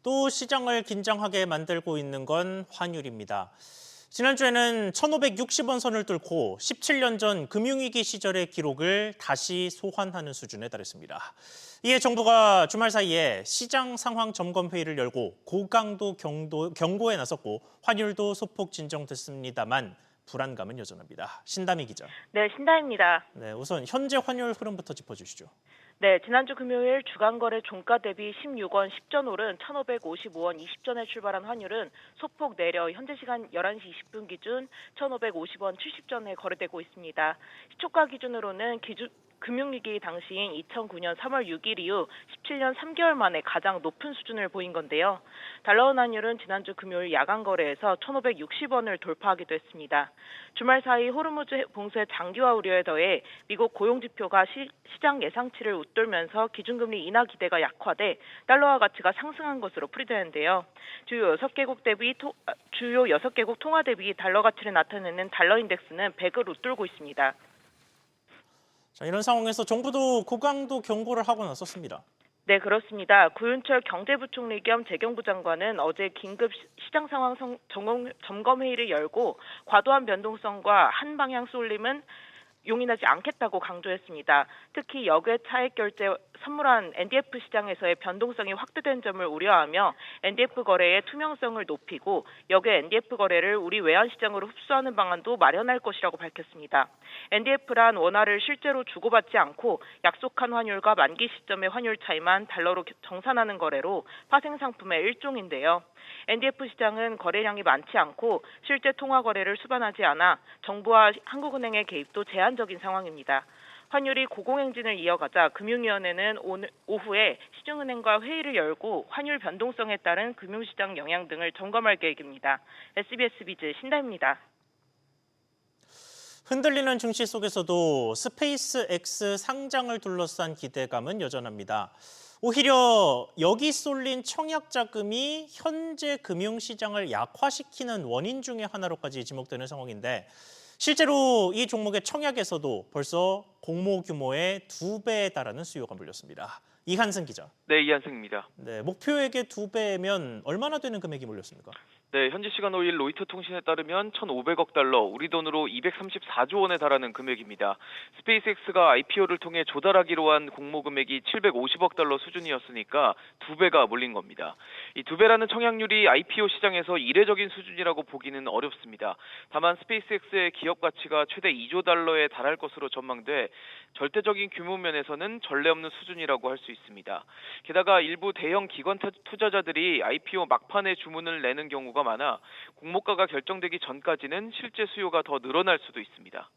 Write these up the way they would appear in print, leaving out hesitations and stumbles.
또 시장을 긴장하게 만들고 있는 건 환율입니다. 지난주에는 1,560원 선을 뚫고 17년 전 금융위기 시절의 기록을 다시 소환하는 수준에 달했습니다. 이에 정부가 주말 사이에 시장 상황 점검 회의를 열고 고강도 경고에 나섰고 환율도 소폭 진정됐습니다만 불안감은 여전합니다. 신다미 기자. 네, 신다입니다. 네, 우선 현재 환율 흐름부터 짚어주시죠. 네, 지난주 금요일 주간거래 종가 대비 16원 10전 오른 1,555원 20전에 출발한 환율은 소폭 내려 현재 시간 11시 20분 기준 1,550원 70전에 거래되고 있습니다. 시초가 기준으로는 금융위기 당시인 2009년 3월 6일 이후 17년 3개월 만에 가장 높은 수준을 보인 건데요. 달러원 환율은 지난주 금요일 야간 거래에서 1,560원을 돌파하기도 했습니다. 주말 사이 호르무즈 봉쇄 장기화 우려에 더해 미국 고용지표가 시장 예상치를 웃돌면서 기준금리 인하 기대가 약화돼 달러화 가치가 상승한 것으로 풀이되는데요. 주요 6개국 통화 대비 달러 가치를 나타내는 달러 인덱스는 100을 웃돌고 있습니다. 자, 이런 상황에서 정부도 고강도 경고를 하고 나섰습니다. 네, 그렇습니다. 구윤철 경제부총리 겸 재경부 장관은 어제 긴급 시장 상황 점검 회의를 열고 과도한 변동성과 한 방향 쏠림은 용인하지 않겠다고 강조했습니다. 특히 역외 차액 결제 선물한 NDF 시장에서의 변동성이 확대된 점을 우려하며 NDF 거래의 투명성을 높이고 역외 NDF 거래를 우리 외환 시장으로 흡수하는 방안도 마련할 것이라고 밝혔습니다. NDF란 원화를 실제로 주고받지 않고 약속한 환율과 만기 시점의 환율 차이만 달러로 정산하는 거래로 파생 상품의 일종인데요. NDF 시장은 거래량이 많지 않고 실제 통화 거래를 수반하지 않아 정부와 한국은행의 개입도 제한적인 상황입니다. 환율이 고공행진을 이어가자 금융위원회는 오늘 오후에 시중은행과 회의를 열고 환율 변동성에 따른 금융시장 영향 등을 점검할 계획입니다. SBS 비즈 신다입니다. 흔들리는 증시 속에서도 스페이스X 상장을 둘러싼 기대감은 여전합니다. 오히려 여기 쏠린 청약 자금이 현재 금융시장을 약화시키는 원인 중의 하나로까지 지목되는 상황인데 실제로 이 종목의 청약에서도 벌써 공모 규모의 2배에 달하는 수요가 몰렸습니다. 이한승 기자. 네, 이한승입니다. 네, 목표액의 2배면 얼마나 되는 금액이 몰렸습니까? 네, 현지 시간 5일 로이터 통신에 따르면 1,500억 달러, 우리 돈으로 234조 원에 달하는 금액입니다. 스페이스X가 IPO를 통해 조달하기로 한 공모 금액이 750억 달러 수준이었으니까 2배가 몰린 겁니다. 이 2배라는 청약률이 IPO 시장에서 이례적인 수준이라고 보기는 어렵습니다. 다만 스페이스X의 기업 가치가 최대 2조 달러에 달할 것으로 전망돼 절대적인 규모 면에서는 전례 없는 수준이라고 할 수 있습니다. 게다가 일부 대형 기관 투자자들이 IPO 막판에 주문을 내는 경우가 많아 공모가가 결정되기 전까지는 실제 수요가 더 늘어날 수도 있습니다.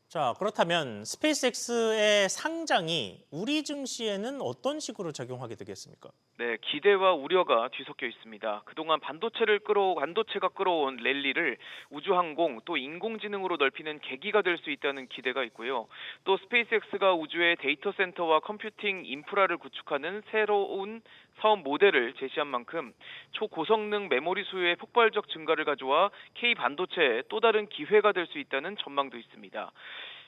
자, 그렇다면 스페이스X의 상장이 우리 증시에는 어떤 식으로 작용하게 되겠습니까? 네, 기대와 우려가 뒤섞여 있습니다. 그동안 반도체가 끌어온 랠리를 우주항공 또 인공지능으로 넓히는 계기가 될 수 있다는 기대가 있고요. 또 스페이스X가 우주의 데이터 센터와 컴퓨팅 인프라를 구축하는 새로운 사업 모델을 제시한 만큼 초고성능 메모리 수요의 폭발적 증가를 가져와 K 반도체에 또 다른 기회가 될 수 있다는 전망도 있습니다.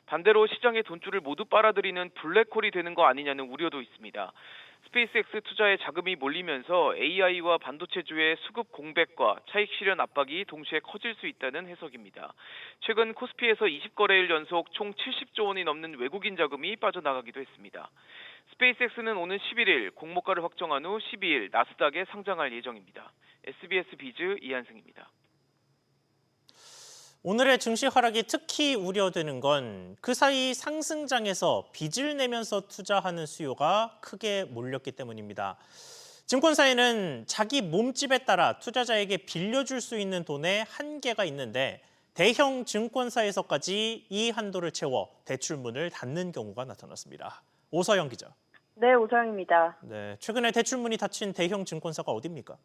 반대로 시장의 돈줄을 모두 빨아들이는 블랙홀이 되는 거 아니냐는 우려도 있습니다. 스페이스X 투자에 자금이 몰리면서 AI와 반도체주의 수급 공백과 차익 실현 압박이 동시에 커질 수 있다는 해석입니다. 최근 코스피에서 20거래일 연속 총 70조 원이 넘는 외국인 자금이 빠져나가기도 했습니다. 스페이스X는 오는 11일 공모가를 확정한 후 12일 나스닥에 상장할 예정입니다. SBS 비즈 이한승입니다. 오늘의 증시 하락이 특히 우려되는 건 그 사이 상승장에서 빚을 내면서 투자하는 수요가 크게 몰렸기 때문입니다. 증권사에는 자기 몸집에 따라 투자자에게 빌려줄 수 있는 돈에 한계가 있는데 대형 증권사에서까지 이 한도를 채워 대출문을 닫는 경우가 나타났습니다. 오서영 기자. 네, 오서영입니다. 네, 최근에 대출문이 닫힌 대형 증권사가 어디입니까?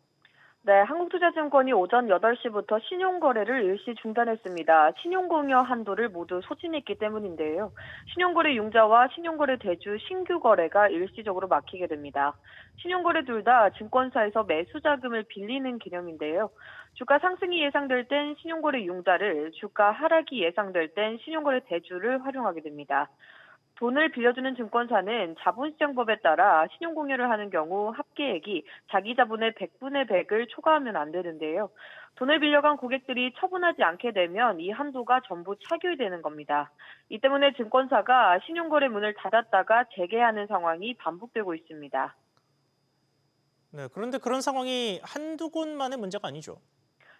네, 한국투자증권이 오전 8시부터 신용거래를 일시 중단했습니다. 신용공여 한도를 모두 소진했기 때문인데요. 신용거래 융자와 신용거래 대주 신규 거래가 일시적으로 막히게 됩니다. 신용거래 둘 다 증권사에서 매수 자금을 빌리는 개념인데요. 주가 상승이 예상될 땐 신용거래 융자를, 주가 하락이 예상될 땐 신용거래 대주를 활용하게 됩니다. 돈을 빌려주는 증권사는 자본시장법에 따라 신용공여를 하는 경우 합계액이 자기 자본의 100분의 100을 초과하면 안 되는데요. 돈을 빌려간 고객들이 처분하지 않게 되면 이 한도가 전부 차결되는 겁니다. 이 때문에 증권사가 신용거래 문을 닫았다가 재개하는 상황이 반복되고 있습니다. 네, 그런데 그런 상황이 한두 곳만의 문제가 아니죠.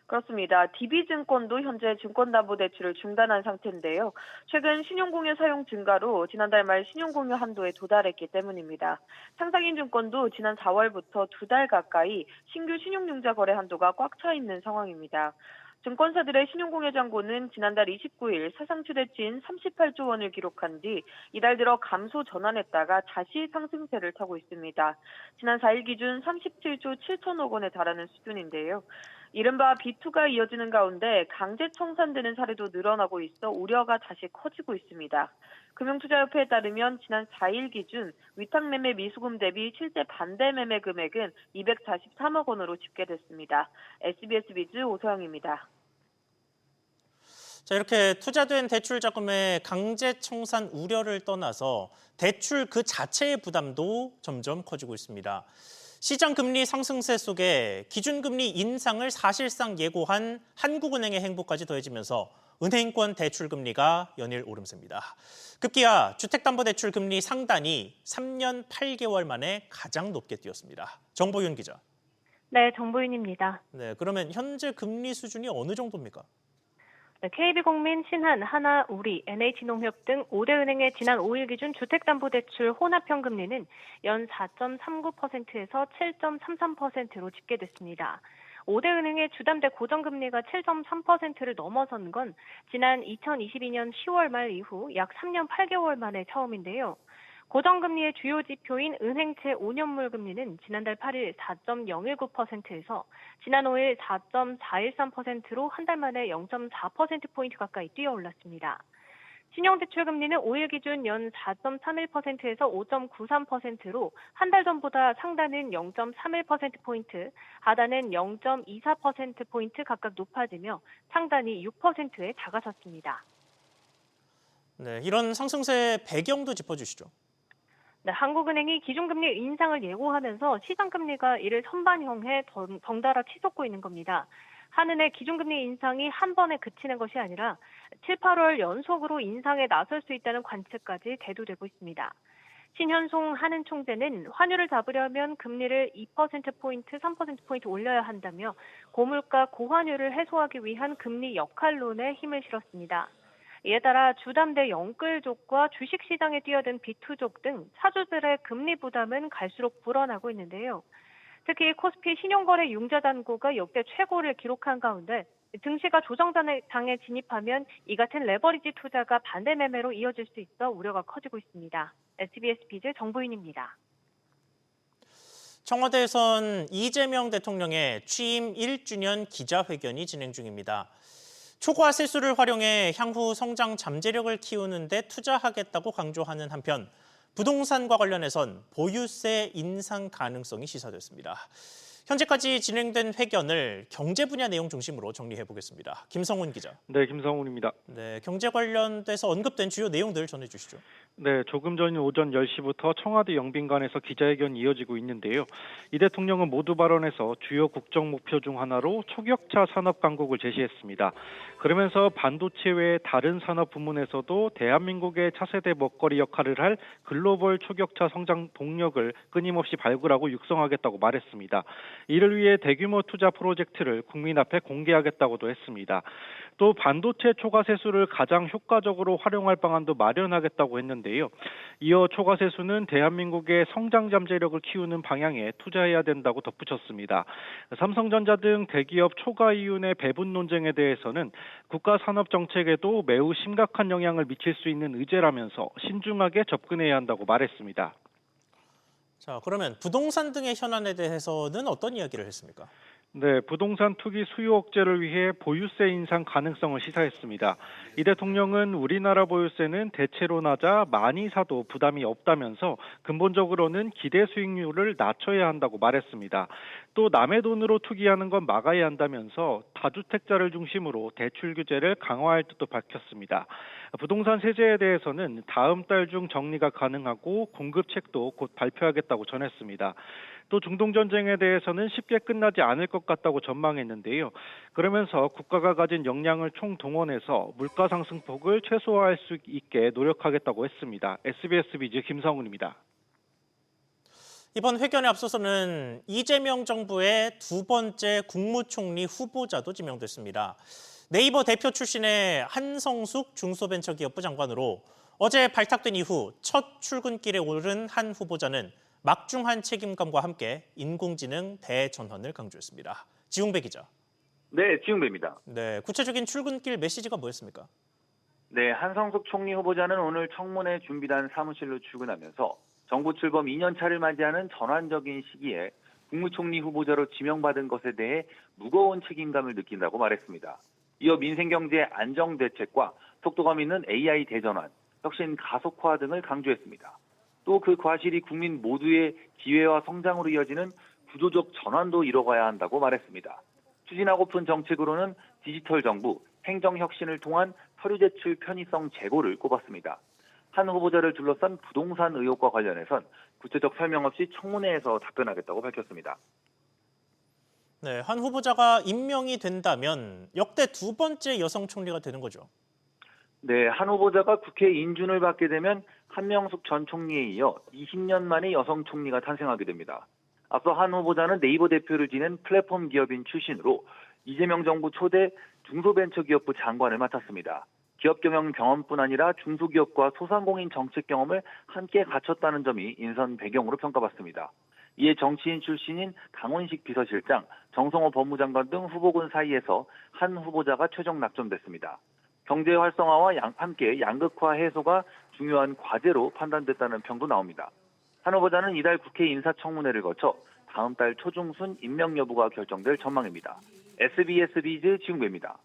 그렇습니다. DB증권도 현재 증권담보대출을 중단한 상태인데요. 최근 신용공여 사용 증가로 지난달 말 신용공여 한도에 도달했기 때문입니다. 상상인증권도 지난 4월부터 2달 가까이 신규 신용융자 거래 한도가 꽉 차 있는 상황입니다. 증권사들의 신용공여 잔고는 지난달 29일 사상 최대치인 38조 원을 기록한 뒤 이달 들어 감소 전환했다가 다시 상승세를 타고 있습니다. 지난 4일 기준 37조 7천억 원에 달하는 수준인데요. 이른바 B2가 이어지는 가운데 강제 청산되는 사례도 늘어나고 있어 우려가 다시 커지고 있습니다. 금융투자협회에 따르면 지난 4일 기준 위탁매매 미수금 대비 실제 반대 매매 금액은 243억 원으로 집계됐습니다. SBS 비즈 오서영입니다. 자, 이렇게 투자된 대출 자금의 강제 청산 우려를 떠나서 대출 그 자체의 부담도 점점 커지고 있습니다. 시장 금리 상승세 속에 기준금리 인상을 사실상 예고한 한국은행의 행보까지 더해지면서 은행권 대출 금리가 연일 오름세입니다. 급기야 주택담보대출 금리 상단이 3년 8개월 만에 가장 높게 뛰었습니다. 정보윤 기자. 네, 정보윤입니다. 네, 그러면 현재 금리 수준이 어느 정도입니까? 네, KB국민, 신한, 하나, 우리, NH농협 등 5대 은행의 지난 5일 기준 주택담보대출 혼합평금리는 연 4.39%에서 7.33%로 집계됐습니다. 5대 은행의 주담대 고정금리가 7.3%를 넘어선 건 지난 2022년 10월 말 이후 약 3년 8개월 만에 처음인데요. 고정금리의 주요 지표인 은행채 5년물 금리는 지난달 8일 4.019%에서 지난 5일 4.413%로 한 달 만에 0.4%포인트 가까이 뛰어올랐습니다. 신용대출 금리는 5일 기준 연 4.31%에서 5.93%로 한 달 전보다 상단은 0.31%포인트, 하단은 0.24%포인트 각각 높아지며 상단이 6%에 다가섰습니다. 네, 이런 상승세의 배경도 짚어주시죠. 네, 한국은행이 기준금리 인상을 예고하면서 시장금리가 이를 선반영해 덩달아 치솟고 있는 겁니다. 한은의 기준금리 인상이 한 번에 그치는 것이 아니라 7, 8월 연속으로 인상에 나설 수 있다는 관측까지 대두되고 있습니다. 신현송 한은 총재는 환율을 잡으려면 금리를 2%포인트, 3%포인트 올려야 한다며 고물가 고환율을 해소하기 위한 금리 역할론에 힘을 실었습니다. 이에 따라 주담대 영끌족과 주식시장에 뛰어든 B2족 등 사주들의 금리 부담은 갈수록 불어나고 있는데요. 특히 코스피 신용거래 융자 잔고가 역대 최고를 기록한 가운데 증시가 조정장에 진입하면 이 같은 레버리지 투자가 반대 매매로 이어질 수 있어 우려가 커지고 있습니다. SBS 비즈 정보윤입니다. 청와대에선 이재명 대통령의 취임 1주년 기자회견이 진행 중입니다. 초과 세수를 활용해 향후 성장 잠재력을 키우는 데 투자하겠다고 강조하는 한편 부동산과 관련해선 보유세 인상 가능성이 시사됐습니다. 현재까지 진행된 회견을 경제 분야 내용 중심으로 정리해 보겠습니다. 김성훈 기자. 네, 김성훈입니다. 네, 경제 관련돼서 언급된 주요 내용들 전해 주시죠. 네, 조금 전 오전 10시부터 청와대 영빈관에서 기자회견이 이어지고 있는데요. 이 대통령은 모두 발언에서 주요 국정 목표 중 하나로 초격차 산업 강국을 제시했습니다. 그러면서 반도체 외 다른 산업 부문에서도 대한민국의 차세대 먹거리 역할을 할 글로벌 초격차 성장 동력을 끊임없이 발굴하고 육성하겠다고 말했습니다. 이를 위해 대규모 투자 프로젝트를 국민 앞에 공개하겠다고도 했습니다. 또 반도체 초과세수를 가장 효과적으로 활용할 방안도 마련하겠다고 했는데요. 이어 초과세수는 대한민국의 성장 잠재력을 키우는 방향에 투자해야 된다고 덧붙였습니다. 삼성전자 등 대기업 초과 이윤의 배분 논쟁에 대해서는 국가 산업 정책에도 매우 심각한 영향을 미칠 수 있는 의제라면서 신중하게 접근해야 한다고 말했습니다. 자, 그러면 부동산 등의 현안에 대해서는 어떤 이야기를 했습니까? 네, 부동산 투기 수요 억제를 위해 보유세 인상 가능성을 시사했습니다. 이 대통령은 우리나라 보유세는 대체로 낮아 많이 사도 부담이 없다면서 근본적으로는 기대 수익률을 낮춰야 한다고 말했습니다. 또 남의 돈으로 투기하는 건 막아야 한다면서 다주택자를 중심으로 대출 규제를 강화할 뜻도 밝혔습니다. 부동산 세제에 대해서는 다음 달 중 정리가 가능하고 공급책도 곧 발표하겠다고 전했습니다. 또 중동 전쟁에 대해서는 쉽게 끝나지 않을 것 같다고 전망했는데요. 그러면서 국가가 가진 역량을 총동원해서 물가 상승폭을 최소화할 수 있게 노력하겠다고 했습니다. SBS 비즈 김성훈입니다. 이번 회견에 앞서서는 이재명 정부의 두 번째 국무총리 후보자도 지명됐습니다. 네이버 대표 출신의 한성숙 중소벤처기업부 장관으로 어제 발탁된 이후 첫 출근길에 오른 한 후보자는 막중한 책임감과 함께 인공지능 대전환을 강조했습니다. 지웅배 기자. 네, 지웅배입니다. 네, 구체적인 출근길 메시지가 뭐였습니까? 네, 한성숙 총리 후보자는 오늘 청문회 준비단 사무실로 출근하면서 정부 출범 2년 차를 맞이하는 전환적인 시기에 국무총리 후보자로 지명받은 것에 대해 무거운 책임감을 느낀다고 말했습니다. 이어 민생경제 안정대책과 속도감 있는 AI 대전환, 혁신 가속화 등을 강조했습니다. 또 그 과실이 국민 모두의 기회와 성장으로 이어지는 구조적 전환도 이뤄가야 한다고 말했습니다. 추진하고픈 정책으로는 디지털 정부, 행정혁신을 통한 서류 제출 편의성 제고를 꼽았습니다. 한 후보자를 둘러싼 부동산 의혹과 관련해선 구체적 설명 없이 청문회에서 답변하겠다고 밝혔습니다. 네, 한 후보자가 임명이 된다면 역대 두 번째 여성 총리가 되는 거죠. 네, 한 후보자가 국회 인준을 받게 되면 한명숙 전 총리에 이어 20년 만에 여성 총리가 탄생하게 됩니다. 앞서 한 후보자는 네이버 대표를 지낸 플랫폼 기업인 출신으로 이재명 정부 초대 중소벤처기업부 장관을 맡았습니다. 기업 경영 경험뿐 아니라 중소기업과 소상공인 정책 경험을 함께 갖췄다는 점이 인선 배경으로 평가받습니다. 이에 정치인 출신인 강원식 비서실장, 정성호 법무장관 등 후보군 사이에서 한 후보자가 최종 낙점됐습니다. 경제 활성화와 함께 양극화 해소가 중요한 과제로 판단됐다는 평도 나옵니다. 한 후보자는 이달 국회 인사청문회를 거쳐 다음 달 초중순 임명 여부가 결정될 전망입니다. SBS 비즈 지웅배입니다.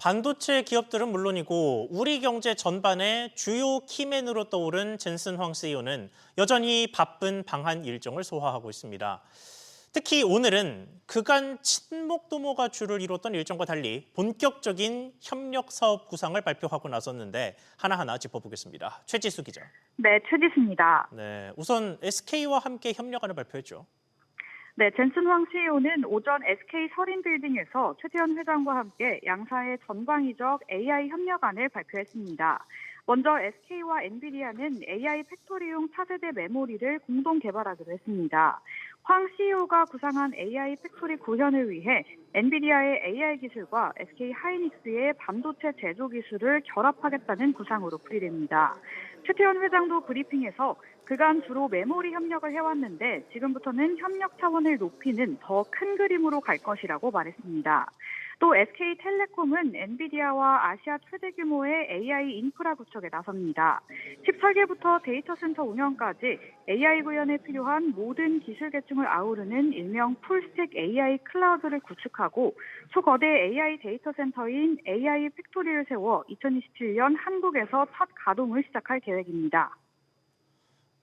반도체 기업들은 물론이고 우리 경제 전반의 주요 키맨으로 떠오른 젠슨 황 CEO는 여전히 바쁜 방한 일정을 소화하고 있습니다. 특히 오늘은 그간 친목도모가 주를 이뤘던 일정과 달리 본격적인 협력 사업 구상을 발표하고 나섰는데 하나하나 짚어보겠습니다. 최지수 기자. 네, 최지수입니다. 네, 우선 SK와 함께 협력안을 발표했죠. 네, 젠슨 황 CEO는 오전 SK 서린빌딩에서 최태원 회장과 함께 양사의 전방위적 AI 협력안을 발표했습니다. 먼저 SK와 엔비디아는 AI 팩토리용 차세대 메모리를 공동 개발하기로 했습니다. 황 CEO가 구상한 AI 팩토리 구현을 위해 엔비디아의 AI 기술과 SK 하이닉스의 반도체 제조 기술을 결합하겠다는 구상으로 풀이됩니다. 최태원 회장도 브리핑에서 그간 주로 메모리 협력을 해왔는데 지금부터는 협력 차원을 높이는 더 큰 그림으로 갈 것이라고 말했습니다. 또 SK텔레콤은 엔비디아와 아시아 최대 규모의 AI 인프라 구축에 나섭니다. 칩 설계부터 데이터 센터 운영까지 AI 구현에 필요한 모든 기술 계층을 아우르는 일명 풀스택 AI 클라우드를 구축하고 초거대 AI 데이터 센터인 AI 팩토리를 세워 2027년 한국에서 첫 가동을 시작할 계획입니다.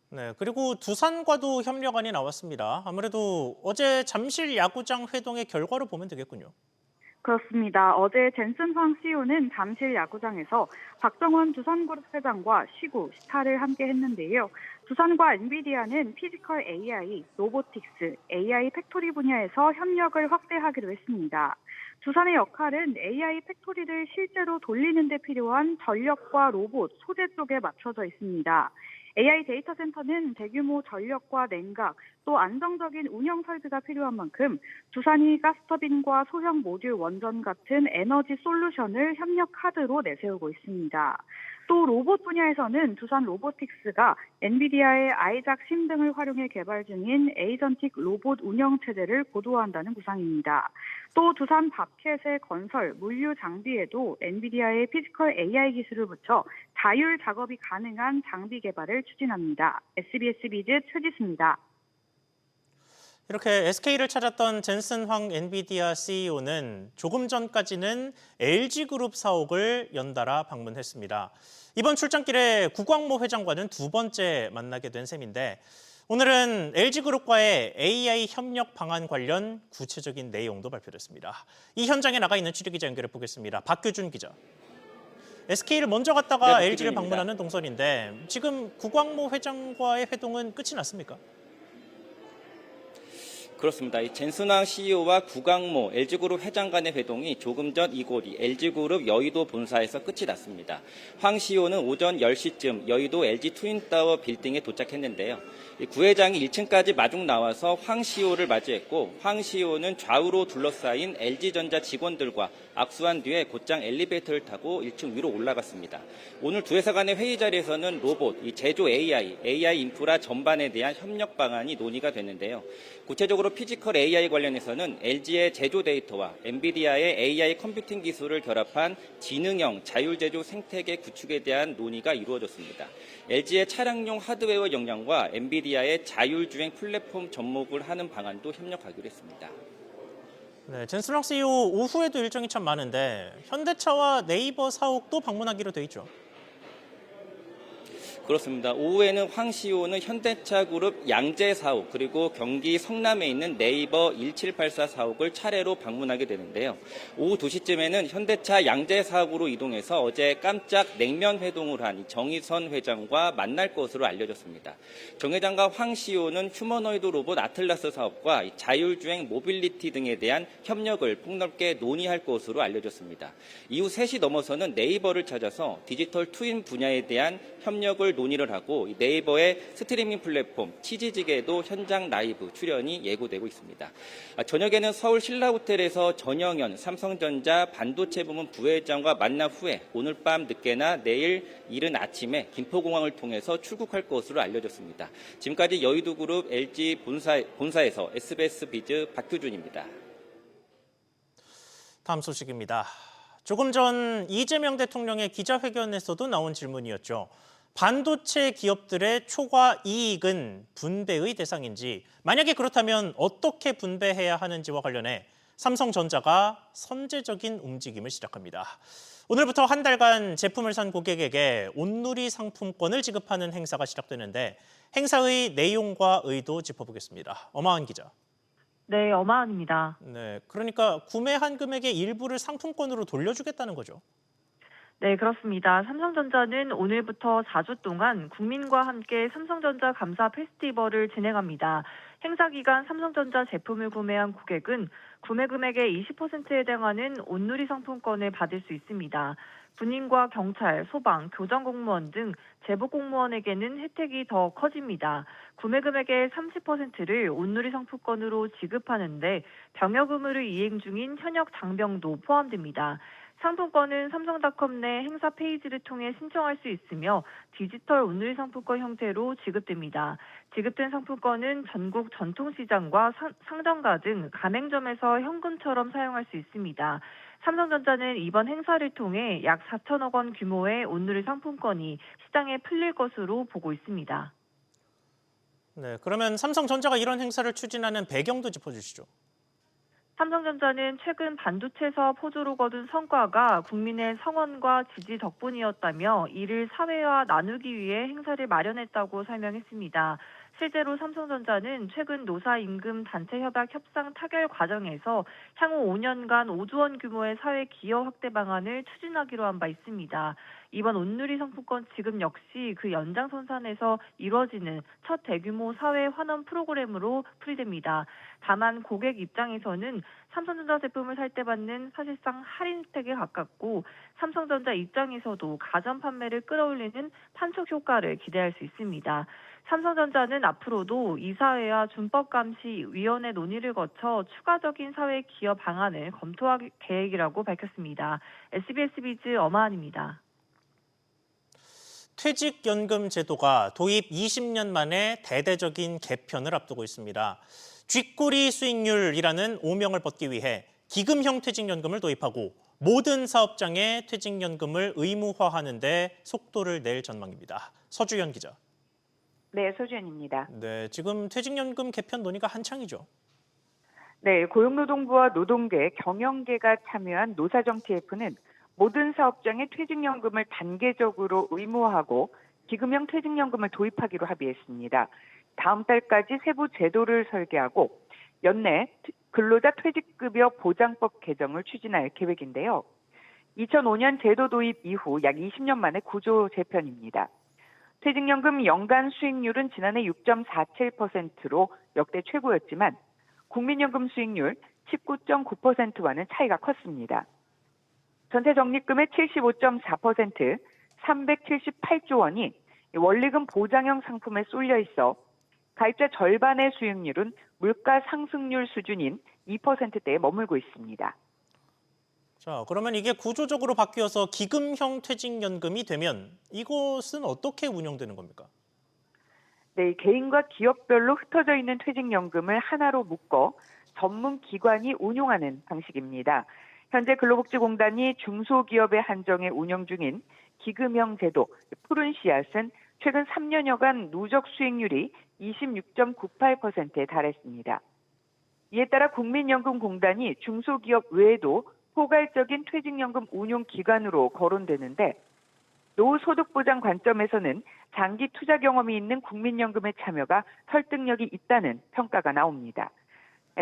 네, 그리고 두산과도 협력안이 나왔습니다. 아무래도 어제 잠실 야구장 회동의 결과로 보면 되겠군요. 그렇습니다. 어제 젠슨 황 CEO는 잠실 야구장에서 박정원 두산그룹 회장과 시구, 시타를 함께 했는데요. 두산과 엔비디아는 피지컬 AI, 로보틱스, AI 팩토리 분야에서 협력을 확대하기로 했습니다. 두산의 역할은 AI 팩토리를 실제로 돌리는 데 필요한 전력과 로봇, 소재 쪽에 맞춰져 있습니다. AI 데이터 센터는 대규모 전력과 냉각, 또 안정적인 운영 설비가 필요한 만큼 두산이 가스터빈과 소형 모듈 원전 같은 에너지 솔루션을 협력 카드로 내세우고 있습니다. 또 로봇 분야에서는 두산 로보틱스가 엔비디아의 아이작 심 등을 활용해 개발 중인 에이전틱 로봇 운영 체제를 고도화한다는 구상입니다. 또 두산 밥켓의 건설, 물류 장비에도 엔비디아의 피지컬 AI 기술을 붙여 자율 작업이 가능한 장비 개발을 추진합니다. SBS 비즈 최지수입니다. 이렇게 SK를 찾았던 젠슨 황 엔비디아 CEO는 조금 전까지는 LG그룹 사옥을 연달아 방문했습니다. 이번 출장길에 구광모 회장과는 두 번째 만나게 된 셈인데 오늘은 LG그룹과의 AI 협력 방안 관련 구체적인 내용도 발표됐습니다. 이 현장에 나가 있는 취재기자 연결해 보겠습니다. 박규준 기자. SK를 먼저 갔다가 네, LG를 박규준입니다. 방문하는 동선인데 지금 구광모 회장과의 회동은 끝이 났습니까? 그렇습니다. 이 젠슨황 CEO와 구광모 LG그룹 회장 간의 회동이 조금 전 이곳 LG그룹 여의도 본사에서 끝이 났습니다. 황 CEO는 오전 10시쯤 여의도 LG 트윈타워 빌딩에 도착했는데요. 이 구 회장이 1층까지 마중 나와서 황 CEO를 맞이했고 황 CEO는 좌우로 둘러싸인 LG전자 직원들과 악수한 뒤에 곧장 엘리베이터를 타고 1층 위로 올라갔습니다. 오늘 두 회사 간의 회의 자리에서는 로봇, 이 제조 AI 인프라 전반에 대한 협력 방안이 논의가 됐는데요. 구체적으로 피지컬 AI 관련해서는 LG의 제조 데이터와 엔비디아의 AI 컴퓨팅 기술을 결합한 지능형 자율제조 생태계 구축에 대한 논의가 이루어졌습니다. LG의 차량용 하드웨어 역량과 엔비디아의 자율주행 플랫폼 접목을 하는 방안도 협력하기로 했습니다. 네, 젠슨 황 CEO 오후에도 일정이 참 많은데 현대차와 네이버 사옥도 방문하기로 돼 있죠. 그렇습니다. 오후에는 황 CEO는 현대차 그룹 양재 사옥 그리고 경기 성남에 있는 네이버 1784 사옥을 차례로 방문하게 되는데요. 오후 2시쯤에는 현대차 양재 사옥으로 이동해서 어제 깜짝 냉면 회동을 한 정의선 회장과 만날 것으로 알려졌습니다. 정 회장과 황 CEO는 휴머노이드 로봇 아틀라스 사업과 자율주행 모빌리티 등에 대한 협력을 폭넓게 논의할 것으로 알려졌습니다. 이후 3시 넘어서는 네이버를 찾아서 디지털 트윈 분야에 대한 협력을 논의를 하고 네이버의 스트리밍 플랫폼 치지직에도 현장 라이브 출연이 예고되고 있습니다. 저녁에는 서울 신라호텔에서 전영현 삼성전자 반도체 부문 부회장과 만난 후에 오늘 밤 늦게나 내일 이른 아침에 김포공항을 통해서 출국할 것으로 알려졌습니다. 지금까지 여의도그룹 LG 본사에서 SBS 비즈 박규준입니다. 다음 소식입니다. 조금 전 이재명 대통령의 기자회견에서도 나온 질문이었죠. 반도체 기업들의 초과 이익은 분배의 대상인지, 만약에 그렇다면 어떻게 분배해야 하는지와 관련해 삼성전자가 선제적인 움직임을 시작합니다. 오늘부터 한 달간 제품을 산 고객에게 온누리 상품권을 지급하는 행사가 시작되는데 행사의 내용과 의도 짚어보겠습니다. 엄하은 기자. 네, 어마은입니다. 네, 그러니까 구매한 금액의 일부를 상품권으로 돌려주겠다는 거죠. 네, 그렇습니다. 삼성전자는 오늘부터 4주 동안 국민과 함께 삼성전자 감사 페스티벌을 진행합니다. 행사 기간 삼성전자 제품을 구매한 고객은 구매 금액의 20%에 해당하는 온누리 상품권을 받을 수 있습니다. 군인과 경찰, 소방, 교정공무원 등 제복공무원에게는 혜택이 더 커집니다. 구매 금액의 30%를 온누리 상품권으로 지급하는데 병역 의무를 이행 중인 현역 장병도 포함됩니다. 상품권은 삼성닷컴 내 행사 페이지를 통해 신청할 수 있으며 디지털 온누리 상품권 형태로 지급됩니다. 지급된 상품권은 전국 전통시장과 상점가 등 가맹점에서 현금처럼 사용할 수 있습니다. 삼성전자는 이번 행사를 통해 약 4천억 원 규모의 온누리 상품권이 시장에 풀릴 것으로 보고 있습니다. 네, 그러면 삼성전자가 이런 행사를 추진하는 배경도 짚어주시죠. 삼성전자는 최근 반도체에서 포조로 거둔 성과가 국민의 성원과 지지 덕분이었다며 이를 사회와 나누기 위해 행사를 마련했다고 설명했습니다. 실제로 삼성전자는 최근 노사임금 단체 협약 협상 타결 과정에서 향후 5년간 5조 원 규모의 사회 기여 확대 방안을 추진하기로 한 바 있습니다. 이번 온누리 상품권 지급 역시 그 연장선상에서 이루어지는 첫 대규모 사회 환원 프로그램으로 풀이됩니다. 다만 고객 입장에서는 삼성전자 제품을 살 때 받는 사실상 할인 혜택에 가깝고 삼성전자 입장에서도 가전 판매를 끌어올리는 판촉 효과를 기대할 수 있습니다. 삼성전자는 앞으로도 이사회와 준법감시위원회 논의를 거쳐 추가적인 사회 기여 방안을 검토할 계획이라고 밝혔습니다. SBS 비즈 엄하은입니다. 퇴직연금 제도가 도입 20년 만에 대대적인 개편을 앞두고 있습니다. 쥐꼬리 수익률이라는 오명을 벗기 위해 기금형 퇴직연금을 도입하고 모든 사업장에 퇴직연금을 의무화하는 데 속도를 낼 전망입니다. 서주현 기자. 네, 소주연입니다. 네, 지금 퇴직연금 개편 논의가 한창이죠. 네, 고용노동부와 노동계, 경영계가 참여한 노사정 TF는 모든 사업장에 퇴직연금을 단계적으로 의무화하고 기금형 퇴직연금을 도입하기로 합의했습니다. 다음 달까지 세부 제도를 설계하고 연내 근로자 퇴직급여 보장법 개정을 추진할 계획인데요. 2005년 제도 도입 이후 약 20년 만에 구조 재편입니다. 퇴직연금 연간 수익률은 지난해 6.47%로 역대 최고였지만 국민연금 수익률 19.9%와는 차이가 컸습니다. 전체 적립금의 75.4%, 378조 원이 원리금 보장형 상품에 쏠려 있어 가입자 절반의 수익률은 물가 상승률 수준인 2%대에 머물고 있습니다. 자, 그러면 이게 구조적으로 바뀌어서 기금형 퇴직연금이 되면 이것은 어떻게 운영되는 겁니까? 네, 개인과 기업별로 흩어져 있는 퇴직연금을 하나로 묶어 전문 기관이 운용하는 방식입니다. 현재 근로복지공단이 중소기업에 한정해 운영 중인 기금형 제도 푸른 씨앗은 최근 3년여간 누적 수익률이 26.98%에 달했습니다. 이에 따라 국민연금공단이 중소기업 외에도 포괄적인 퇴직연금 운용 기관으로 거론되는데 노후소득보장 관점에서는 장기 투자 경험이 있는 국민연금의 참여가 설득력이 있다는 평가가 나옵니다.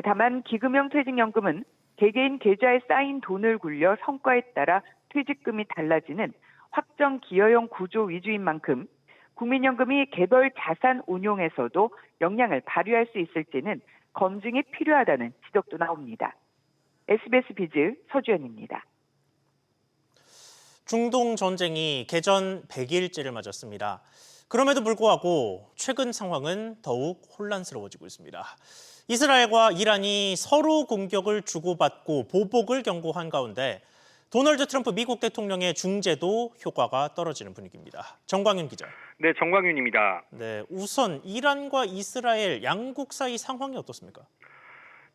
다만 기금형 퇴직연금은 개개인 계좌에 쌓인 돈을 굴려 성과에 따라 퇴직금이 달라지는 확정 기여형 구조 위주인 만큼 국민연금이 개별 자산 운용에서도 역량을 발휘할 수 있을지는 검증이 필요하다는 지적도 나옵니다. SBS 비즈 서주연입니다. 중동 전쟁이 개전 100일째를 맞았습니다. 그럼에도 불구하고 최근 상황은 더욱 혼란스러워지고 있습니다. 이스라엘과 이란이 서로 공격을 주고받고 보복을 경고한 가운데 도널드 트럼프 미국 대통령의 중재도 효과가 떨어지는 분위기입니다. 정광윤 기자. 네, 정광윤입니다. 네, 우선 이란과 이스라엘 양국 사이 상황이 어떻습니까?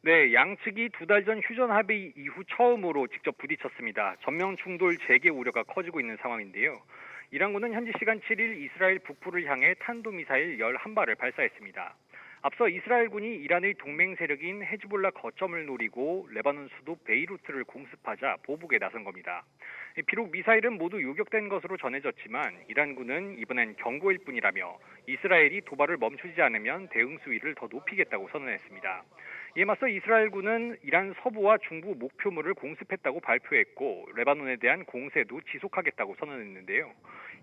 네, 양측이 2달 전 휴전 합의 이후 처음으로 직접 부딪혔습니다. 전면 충돌 재개 우려가 커지고 있는 상황인데요. 이란군은 현지 시간 7일 이스라엘 북부를 향해 탄도미사일 11발을 발사했습니다. 앞서 이스라엘군이 이란의 동맹 세력인 헤즈볼라 거점을 노리고 레바논 수도 베이루트를 공습하자 보복에 나선 겁니다. 비록 미사일은 모두 요격된 것으로 전해졌지만 이란군은 이번엔 경고일 뿐이라며 이스라엘이 도발을 멈추지 않으면 대응 수위를 더 높이겠다고 선언했습니다. 이에 맞서 이스라엘군은 이란 서부와 중부 목표물을 공습했다고 발표했고 레바논에 대한 공세도 지속하겠다고 선언했는데요.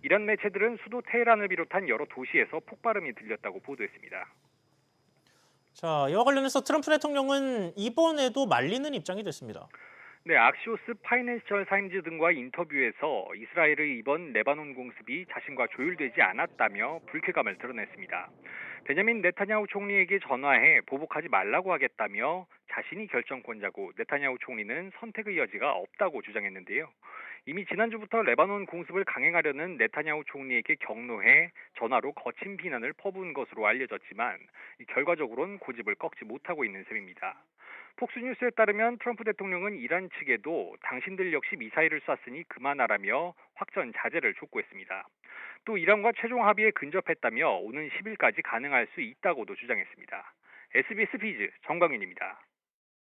이란 매체들은 수도 테헤란을 비롯한 여러 도시에서 폭발음이 들렸다고 보도했습니다. 자, 이와 관련해서 트럼프 대통령은 이번에도 말리는 입장이 됐습니다. 네, 악시오스 파이낸셜 타임즈 등과 인터뷰에서 이스라엘의 이번 레바논 공습이 자신과 조율되지 않았다며 불쾌감을 드러냈습니다. 베냐민 네타냐후 총리에게 전화해 보복하지 말라고 하겠다며 자신이 결정권자고 네타냐후 총리는 선택의 여지가 없다고 주장했는데요. 이미 지난주부터 레바논 공습을 강행하려는 네타냐후 총리에게 격노해 전화로 거친 비난을 퍼부은 것으로 알려졌지만 결과적으로는 고집을 꺾지 못하고 있는 셈입니다. 폭스뉴스에 따르면 트럼프 대통령은 이란 측에도 당신들 역시 미사일을 쐈으니 그만하라며 확전 자제를 촉구했습니다. 또 이란과 최종 합의에 근접했다며 오는 10일까지 가능할 수 있다고도 주장했습니다. SBS 비즈 정광윤입니다.